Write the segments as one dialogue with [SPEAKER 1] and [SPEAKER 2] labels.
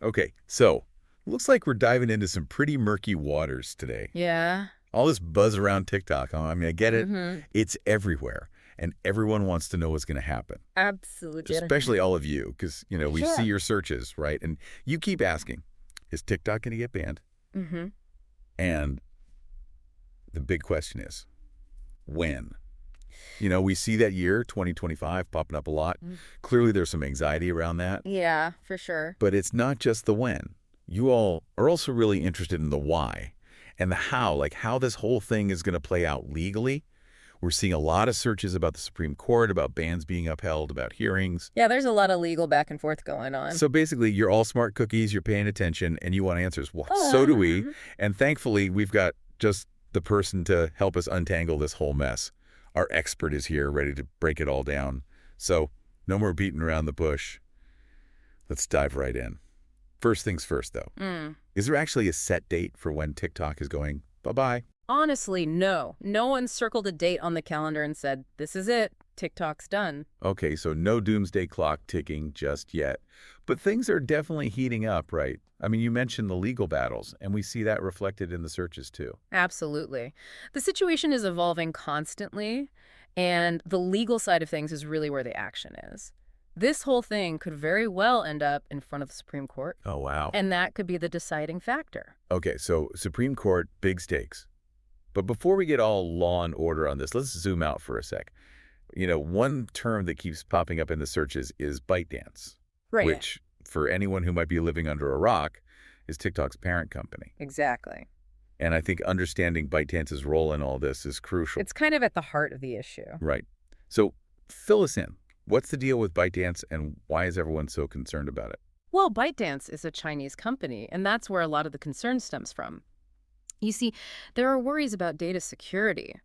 [SPEAKER 1] Okay, so looks like we're diving into some pretty murky waters today.
[SPEAKER 2] Yeah.
[SPEAKER 1] All this buzz around TikTok, I mean, I get it.
[SPEAKER 2] Mm-hmm.
[SPEAKER 1] It's everywhere, and everyone wants to know what's going to happen,
[SPEAKER 2] Absolutely.
[SPEAKER 1] especially all of you, because, we see
[SPEAKER 2] Sure.
[SPEAKER 1] your searches, right? And you keep asking, is TikTok going to get banned?
[SPEAKER 2] Mm-hmm.
[SPEAKER 1] And the big question is, when? We see that year, 2025, popping up a lot. Clearly, there's some anxiety around that.
[SPEAKER 2] Yeah, for sure.
[SPEAKER 1] But it's not just the when. You all are also really interested in the why and the how, like how this whole thing is going to play out legally. We're seeing a lot of searches about the Supreme Court, about bans being upheld, about hearings.
[SPEAKER 2] Yeah, there's a lot of legal back and forth going on.
[SPEAKER 1] So basically, you're all smart cookies, you're paying attention, and you want answers. Well, so do we. And thankfully, we've got just the person to help us untangle this whole mess. Our expert is here, ready to break it all down. So no more beating around the bush. Let's dive right in. First things first, though. Is there actually a set date for when TikTok is going bye-bye?
[SPEAKER 2] Honestly, no. No one circled a date on the calendar and said, this is it. TikTok's done.
[SPEAKER 1] Okay, so no doomsday clock ticking just yet. But things are definitely heating up, right? I mean, you mentioned the legal battles, and we see that reflected in the searches, too.
[SPEAKER 2] Absolutely. The situation is evolving constantly, and the legal side of things is really where the action is. This whole thing could very well end up in front of the Supreme Court,
[SPEAKER 1] Oh, wow.
[SPEAKER 2] and that could be the deciding factor.
[SPEAKER 1] Okay, so Supreme Court, big stakes. But before we get all law and order on this, let's zoom out for a sec. One term that keeps popping up in the searches is ByteDance,
[SPEAKER 2] Right.
[SPEAKER 1] which, for anyone who might be living under a rock, is TikTok's parent company.
[SPEAKER 2] Exactly.
[SPEAKER 1] And I think understanding ByteDance's role in all this is crucial.
[SPEAKER 2] It's kind of at the heart of the issue.
[SPEAKER 1] Right. So fill us in. What's the deal with ByteDance, and why is everyone so concerned about it?
[SPEAKER 2] Well, ByteDance is a Chinese company, and that's where a lot of the concern stems from. You see, there are worries about data security,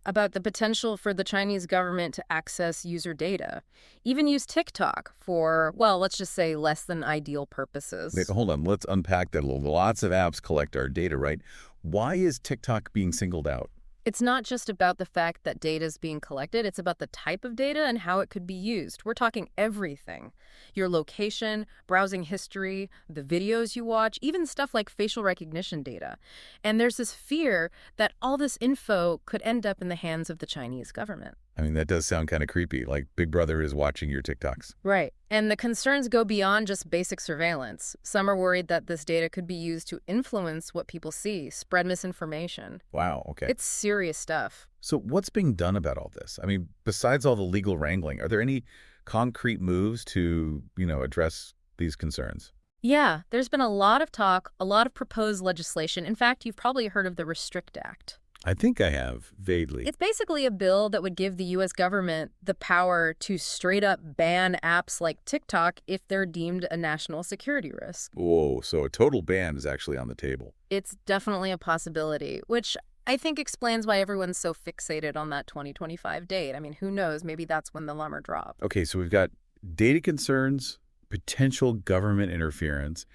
[SPEAKER 2] about the potential for the Chinese government to access user data, even use TikTok for, well, let's just say less than ideal purposes.
[SPEAKER 1] Wait, hold on. Let's unpack that a little. Lots of apps collect our data, right? Why is TikTok being singled out?
[SPEAKER 2] It's not just about the fact that data is being collected, it's about the type of data and how it could be used. We're talking everything. Your location, browsing history, the videos you watch, even stuff like facial recognition data. And there's this fear that all this info could end up in the hands of the Chinese government.
[SPEAKER 1] I mean, that does sound kind of creepy, like Big Brother is watching your TikToks.
[SPEAKER 2] Right. And the concerns go beyond just basic surveillance. Some are worried that this data could be used to influence what people see, spread misinformation.
[SPEAKER 1] Wow, okay.
[SPEAKER 2] It's serious stuff.
[SPEAKER 1] So what's being done about all this? I mean, besides all the legal wrangling, are there any concrete moves to, address these concerns?
[SPEAKER 2] Yeah, there's been a lot of talk, a lot of proposed legislation. In fact, you've probably heard of the Restrict Act.
[SPEAKER 1] I think I have, vaguely.
[SPEAKER 2] It's basically a bill that would give the U.S. government the power to straight up ban apps like TikTok if they're deemed a national security risk.
[SPEAKER 1] Whoa, so a total ban is actually on the table.
[SPEAKER 2] It's definitely a possibility, which I think explains why everyone's so fixated on that 2025 date. I mean, who knows? Maybe that's when the lumber dropped.
[SPEAKER 1] Okay, so we've got data concerns, potential government interference,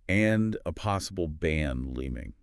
[SPEAKER 1] and a possible ban looming.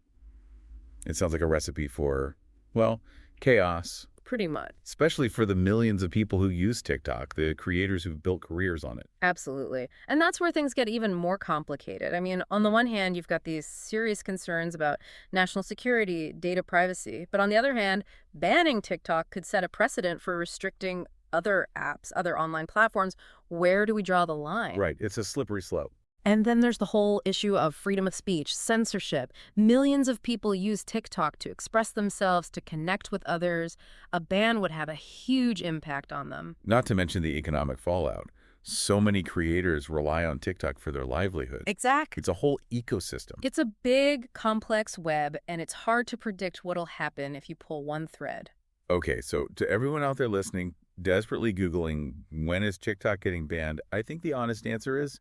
[SPEAKER 1] It sounds like a recipe for, well, chaos,
[SPEAKER 2] Pretty much.
[SPEAKER 1] especially for the millions of people who use TikTok, the creators who've built careers on it.
[SPEAKER 2] Absolutely. And that's where things get even more complicated. I mean, on the one hand, you've got these serious concerns about national security, data privacy. But on the other hand, banning TikTok could set a precedent for restricting other apps, other online platforms. Where do we draw the line?
[SPEAKER 1] Right, it's a slippery slope.
[SPEAKER 2] And then there's the whole issue of freedom of speech, censorship. Millions of people use TikTok to express themselves, to connect with others. A ban would have a huge impact on them.
[SPEAKER 1] Not to mention the economic fallout. So many creators rely on TikTok for their livelihood.
[SPEAKER 2] Exactly.
[SPEAKER 1] It's a whole ecosystem.
[SPEAKER 2] It's a big, complex web, and it's hard to predict what'll happen if you pull one thread.
[SPEAKER 1] Okay, so to everyone out there listening, desperately Googling, when is TikTok getting banned? I think the honest answer is,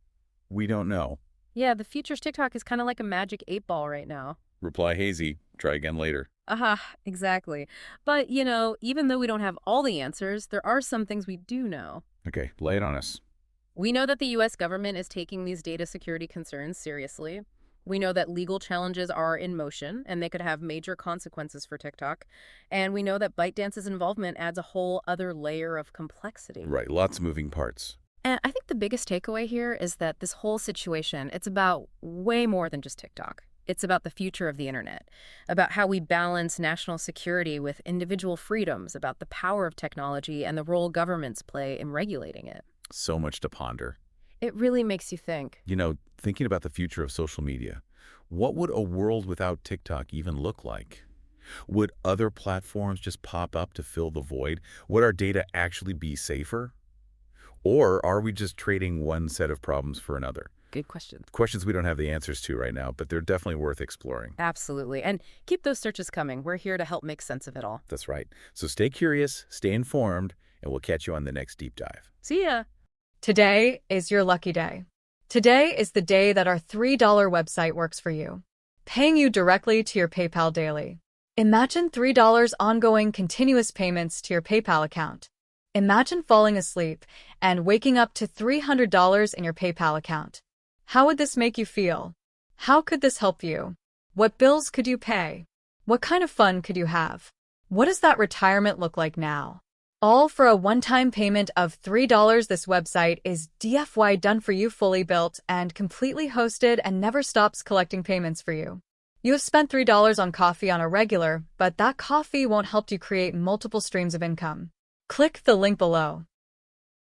[SPEAKER 1] we don't know.
[SPEAKER 2] Yeah, the future's TikTok is kind of like a magic 8-ball right now.
[SPEAKER 1] Reply hazy. Try again later.
[SPEAKER 2] Aha, exactly. But, even though we don't have all the answers, there are some things we do know.
[SPEAKER 1] Okay, lay it on us.
[SPEAKER 2] We know that the U.S. government is taking these data security concerns seriously. We know that legal challenges are in motion, and they could have major consequences for TikTok. And we know that ByteDance's involvement adds a whole other layer of complexity.
[SPEAKER 1] Right, lots of moving parts.
[SPEAKER 2] And I think the biggest takeaway here is that this whole situation, it's about way more than just TikTok. It's about the future of the internet, about how we balance national security with individual freedoms, about the power of technology and the role governments play in regulating it.
[SPEAKER 1] So much to ponder.
[SPEAKER 2] It really makes you think.
[SPEAKER 1] Thinking about the future of social media, what would a world without TikTok even look like? Would other platforms just pop up to fill the void? Would our data actually be safer? Or are we just trading one set of problems for another?
[SPEAKER 2] Good question.
[SPEAKER 1] Questions we don't have the answers to right now, but they're definitely worth exploring.
[SPEAKER 2] Absolutely. And keep those searches coming. We're here to help make sense of it all.
[SPEAKER 1] That's right. So stay curious, stay informed, and we'll catch you on the next deep dive.
[SPEAKER 2] See ya.
[SPEAKER 3] Today is your lucky day. Today is the day that our $3 website works for you, paying you directly to your PayPal daily. Imagine $3 ongoing continuous payments to your PayPal account. Imagine falling asleep and waking up to $300 in your PayPal account. How would this make you feel? How could this help you? What bills could you pay? What kind of fun could you have? What does that retirement look like now? All for a one-time payment of $3. This website is DFY done for you, fully built and completely hosted, and never stops collecting payments for you. You have spent $3 on coffee on a regular, but that coffee won't help you create multiple streams of income. Click the link below.